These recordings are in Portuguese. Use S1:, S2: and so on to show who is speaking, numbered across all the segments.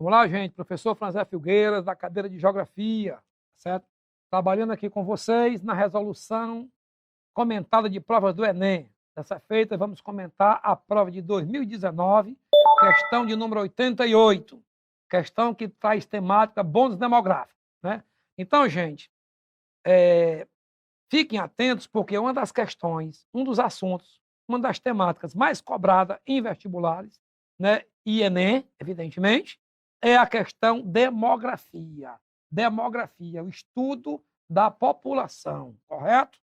S1: Vamos lá, gente. Professor Franzé Filgueiras, da cadeira de Geografia, certo? Trabalhando aqui com vocês na resolução comentada de provas do Enem. Dessa feita, vamos comentar a prova de 2019, questão de número 88, questão que traz temática bônus demográfico, né? Então, gente, fiquem atentos, porque uma das questões, um dos assuntos, uma das temáticas mais cobradas em vestibulares, né, e Enem, evidentemente, é a questão demografia. Demografia, o estudo da população, correto?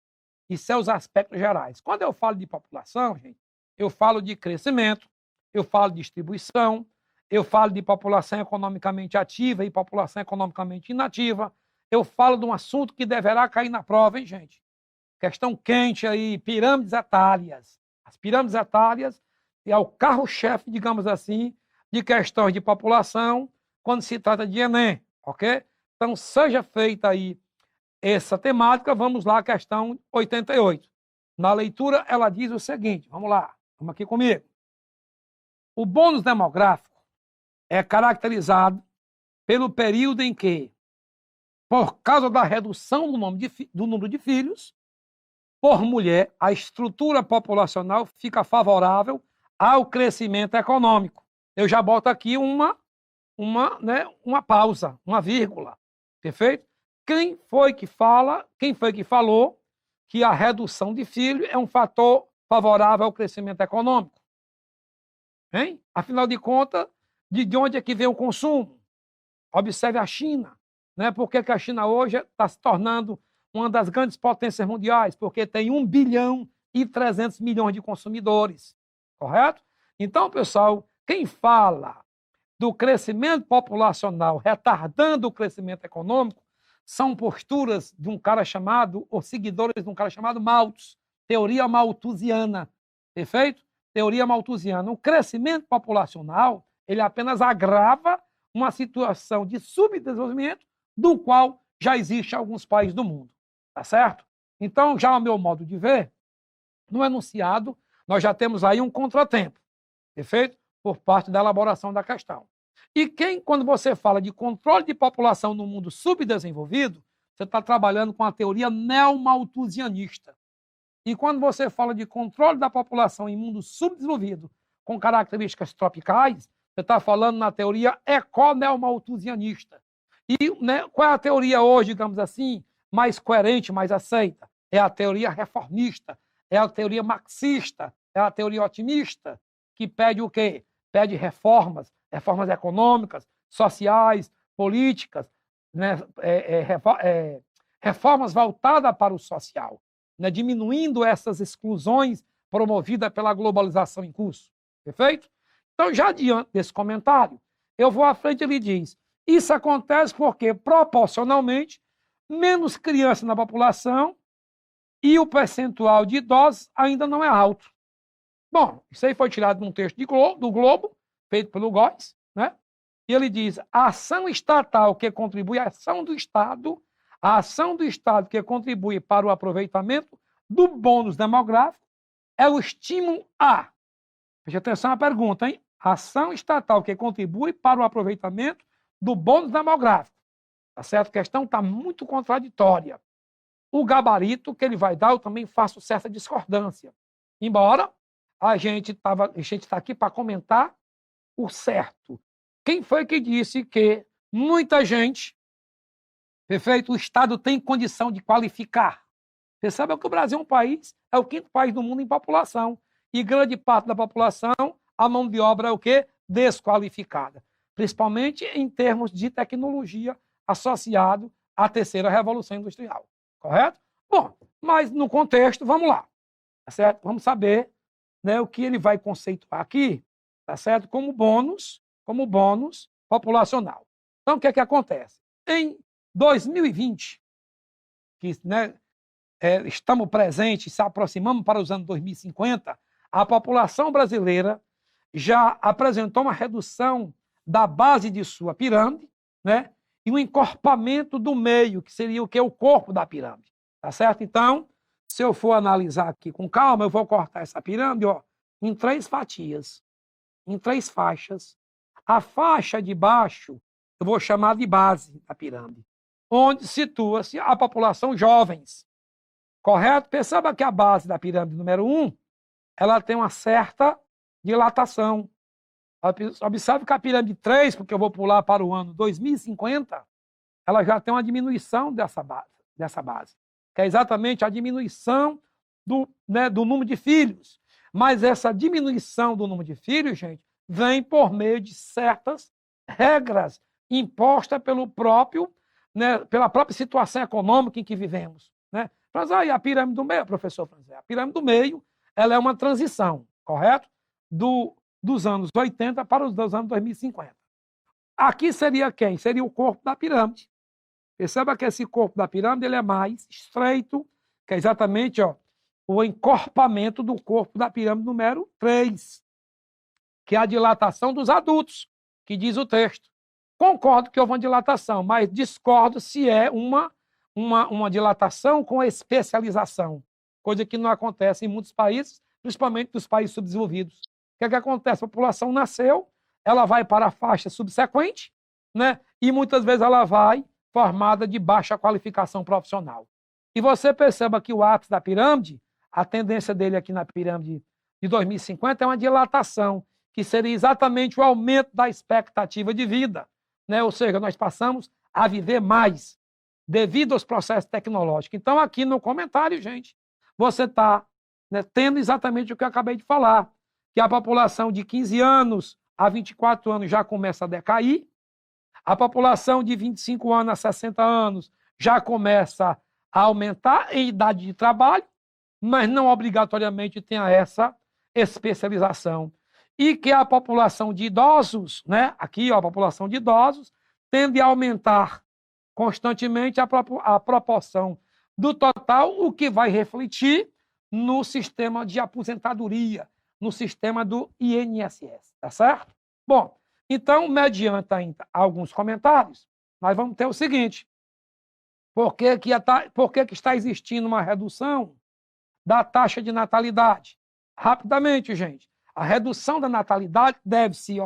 S1: E seus aspectos gerais. Quando eu falo de população, gente, eu falo de crescimento, eu falo de distribuição, eu falo de população economicamente ativa e população economicamente inativa. Eu falo de um assunto que deverá cair na prova, hein, gente? Questão quente aí, pirâmides etárias. As pirâmides etárias é o carro-chefe, digamos assim, de questões de população quando se trata de Enem, ok? Então, seja feita aí essa temática, vamos lá, questão 88. Na leitura, ela diz o seguinte, vamos lá, vamos aqui comigo. O bônus demográfico é caracterizado pelo período em que, por causa da redução do número de filhos, por mulher, a estrutura populacional fica favorável ao crescimento econômico. Eu já boto aqui uma pausa, uma vírgula, perfeito? Quem foi que falou que a redução de filhos é um fator favorável ao crescimento econômico? Hein? Afinal de contas, de onde é que vem o consumo? Observe a China. Né? Por que a China hoje está se tornando uma das grandes potências mundiais? Porque tem 1 bilhão e 300 milhões de consumidores. Correto? Então, pessoal, quem fala do crescimento populacional retardando o crescimento econômico são posturas de um cara chamado, ou seguidores de um cara chamado Malthus, teoria malthusiana, perfeito? Teoria malthusiana. O crescimento populacional, ele apenas agrava uma situação de subdesenvolvimento do qual já existe em alguns países do mundo, tá certo? Então, já ao meu modo de ver, no enunciado, nós já temos aí um contratempo, perfeito? Por parte da elaboração da questão. E quando você fala de controle de população no mundo subdesenvolvido, você está trabalhando com a teoria neomalthusianista. E quando você fala de controle da população em mundo subdesenvolvido com características tropicais, você está falando na teoria econeomalthusianista. E né, qual é a teoria hoje, digamos assim, mais coerente, mais aceita? É a teoria reformista, é a teoria marxista, é a teoria otimista, que pede o quê? Pede reformas econômicas, sociais, políticas, né, reformas voltadas para o social, né, diminuindo essas exclusões promovidas pela globalização em curso. Perfeito? Então, já diante desse comentário, eu vou à frente e ele diz, isso acontece porque, proporcionalmente, menos crianças na população e o percentual de idosos ainda não é alto. Bom, isso aí foi tirado de um texto do Globo, feito pelo Góes, né? E ele diz, a ação estatal que contribui, a ação do Estado que contribui para o aproveitamento do bônus demográfico é o estímulo a. Preste atenção à pergunta, hein? A ação estatal que contribui para o aproveitamento do bônus demográfico. Tá certo? A questão está muito contraditória. O gabarito que ele vai dar, eu também faço certa discordância. Embora a gente está aqui para comentar o certo. Quem foi que disse que muita gente, perfeito, o Estado tem condição de qualificar? Você sabe que o Brasil é o 5º país do mundo em população. E grande parte da população, a mão de obra é o quê? Desqualificada. Principalmente em termos de tecnologia associado à terceira revolução industrial. Correto? Bom, mas no contexto, vamos lá. Tá certo? Vamos saber, né, o que ele vai conceituar aqui, tá certo? Como bônus populacional. Então, o que é que acontece? Em 2020, que, né, estamos presentes, se aproximamos para os anos 2050, a população brasileira já apresentou uma redução da base de sua pirâmide, né, e um encorpamento do meio, que seria o que? O corpo da pirâmide. Tá certo? Então, se eu for analisar aqui com calma, eu vou cortar essa pirâmide, ó, em 3 fatias, em 3 faixas. A faixa de baixo, eu vou chamar de base da pirâmide, onde situa-se a população jovens. Correto? Perceba que a base da pirâmide número 1, ela tem uma certa dilatação. Observe que a pirâmide 3, porque eu vou pular para o ano 2050, ela já tem uma diminuição dessa base, que é exatamente a diminuição do número de filhos. Mas essa diminuição do número de filhos, gente, vem por meio de certas regras impostas pela própria situação econômica em que vivemos. Né? Mas aí a pirâmide do meio, professor Franzé, a pirâmide do meio, ela é uma transição, correto? Dos anos 80 para os anos 2050. Aqui seria quem? Seria o corpo da pirâmide. Perceba que esse corpo da pirâmide ele é mais estreito, que é exatamente o encorpamento do corpo da pirâmide número 3, que é a dilatação dos adultos, que diz o texto. Concordo que houve uma dilatação, mas discordo se é uma dilatação com especialização, coisa que não acontece em muitos países, principalmente nos países subdesenvolvidos. O que acontece? A população nasceu, ela vai para a faixa subsequente, né? E muitas vezes ela vai formada de baixa qualificação profissional. E você perceba que o ápice da pirâmide, a tendência dele aqui na pirâmide de 2050 é uma dilatação, que seria exatamente o aumento da expectativa de vida. Né? Ou seja, nós passamos a viver mais devido aos processos tecnológicos. Então, aqui no comentário, gente, você está tendo exatamente o que eu acabei de falar, que a população de 15 anos a 24 anos já começa a decair, a população de 25 anos a 60 anos já começa a aumentar em idade de trabalho, mas não obrigatoriamente tenha essa especialização. E que a população de idosos, né? Aqui a população de idosos, tende a aumentar constantemente a proporção do total, o que vai refletir no sistema de aposentadoria, no sistema do INSS, tá certo? Bom, então, mediante ainda alguns comentários, nós vamos ter o seguinte: por que está existindo uma redução da taxa de natalidade? Rapidamente, gente, a redução da natalidade deve-se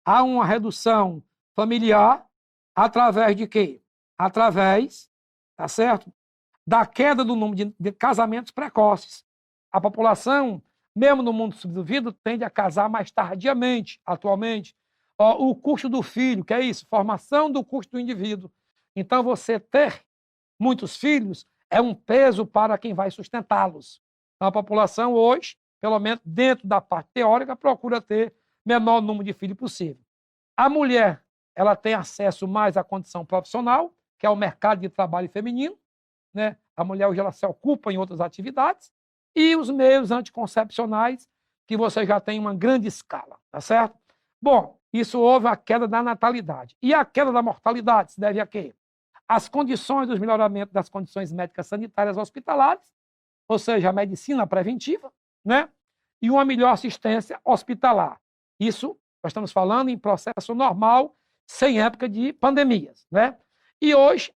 S1: a uma redução familiar através de quê? Através, tá certo? Da queda do número de casamentos precoces. A população, mesmo no mundo subdesenvolvido, tende a casar mais tardiamente, atualmente. O custo do filho, que é isso? Formação do custo do indivíduo. Então, você ter muitos filhos é um peso para quem vai sustentá-los. Então, a população hoje, pelo menos dentro da parte teórica, procura ter menor número de filhos possível. A mulher, ela tem acesso mais à condição profissional, que é o mercado de trabalho feminino, né? A mulher hoje ela se ocupa em outras atividades, e os meios anticoncepcionais, que você já tem uma grande escala, tá certo? Bom, isso houve a queda da natalidade. E a queda da mortalidade se deve a quê? As condições dos melhoramentos das condições médicas sanitárias hospitalares, ou seja, a medicina preventiva, né? E uma melhor assistência hospitalar. Isso nós estamos falando em processo normal, sem época de pandemias, né? E hoje,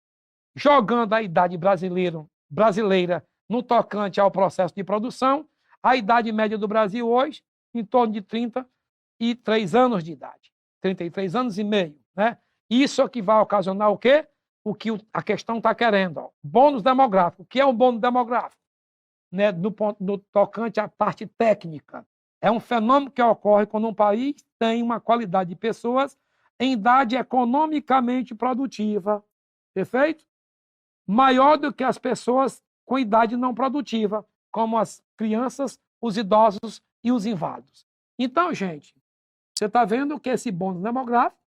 S1: jogando a idade brasileira no tocante ao processo de produção, a idade média do Brasil hoje, em torno de 33 anos de idade, 33 anos e meio, né? Isso é que vai ocasionar o quê? O que a questão está querendo. Bônus demográfico. O que é um bônus demográfico? Né? No tocante à parte técnica. É um fenômeno que ocorre quando um país tem uma qualidade de pessoas em idade economicamente produtiva, perfeito? Maior do que as pessoas com idade não produtiva, como as crianças, os idosos e os inválidos. Então, gente, você está vendo que esse bônus demográfico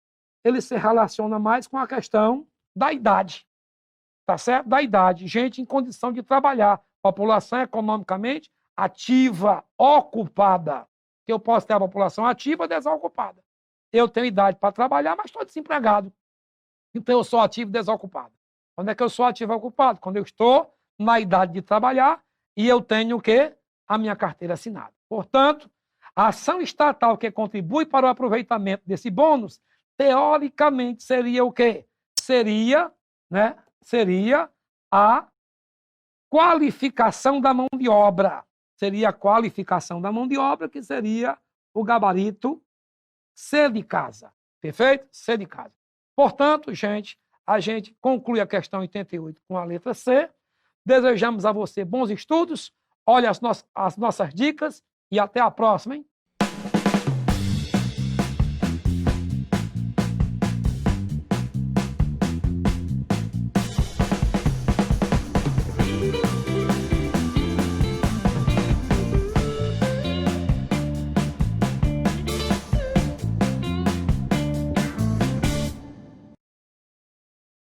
S1: ele se relaciona mais com a questão da idade, tá certo? Da idade, gente em condição de trabalhar, população economicamente ativa, ocupada. Que eu posso ter a população ativa, desocupada. Eu tenho idade para trabalhar, mas estou desempregado. Então eu sou ativo e desocupado. Quando é que eu sou ativo e ocupado? Quando eu estou na idade de trabalhar e eu tenho o quê? A minha carteira assinada. Portanto, a ação estatal que contribui para o aproveitamento desse bônus, teoricamente, seria o quê? Seria a qualificação da mão de obra. Seria a qualificação da mão de obra, que seria o gabarito C de casa. Perfeito? C de casa. Portanto, gente, a gente conclui a questão 88 com a letra C. Desejamos a você bons estudos, olhe as nossas dicas e até a próxima, hein?